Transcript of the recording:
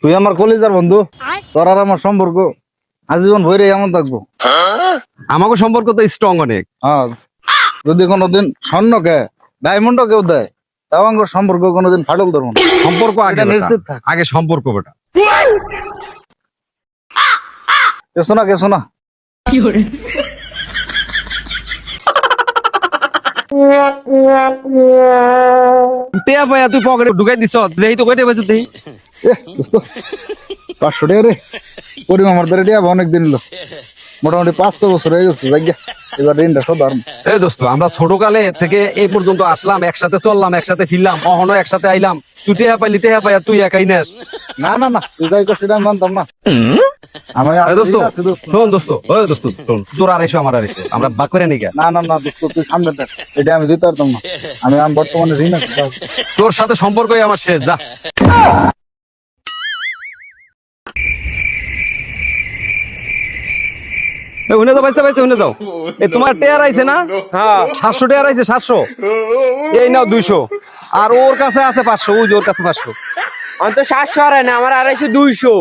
তুই আমার কলিজার বন্ধু, তোর আর আমার সম্পর্ক আজীবন ভরে এমন থাকবো। আমাকে সম্পর্ক তো স্ট্রং অনেক। হ্যাঁ, যদি কোনোদিন স্বর্ণকে ডায়মন্ডও কেউ দেয়, তাও আমার সম্পর্ক কোনোদিন ফাটল ধরবো না। সম্পর্ক আগে এটা বেটা। নিশ্চিত থাক। আগে সম্পর্ক বেটা। কেসো না টেয়া পাইয়া তুই পকেটে ঢুকাই দিছ, দেখি তো কয়টা পাইছ দেখি। দোস্ত, 500 টাকা রে। করিম আমার দ্বারা টিয়া অনেকদিন হলো, মোটামুটি 500 বছর হয়ে গেছে। যাই গে, এবার ঋণটা শোধ আর। এই দোস্ত, আমরা ছোটকালে থেকে এই পর্যন্ত আসলাম, একসাথে চললাম, একসাথে ফিরলাম, অহনো একসাথে আইলাম। তুই টেয়া পাইয়া তুই একাই নেস। না তুই যাই করছিস আমি মানতাম না। আমি এই দোস্ত, আছে দোস্ত। শোন দোস্ত, ওই দোস্ত শোন, তোর 250 আমার 250, আমরা ভাগ করে নিই কে? না দোস্ত, তুই সামনে দেখ, এটা আমি দিতে পারতাম না। আমি বর্তমানে ঋণ আছি। তোর সাথে সম্পর্কই আমার শেষ, যা। উনে যাও পাইছে উনে যাও। এই তোমার টেয়ার আইছে না? হ্যাঁ, 700 টেয়ার আইছে, 700। এই নাও 200, আর ওর কাছে আছে 500, ওই যে ওর কাছে 500। অন্ত 700 আর না, আমার 250 200।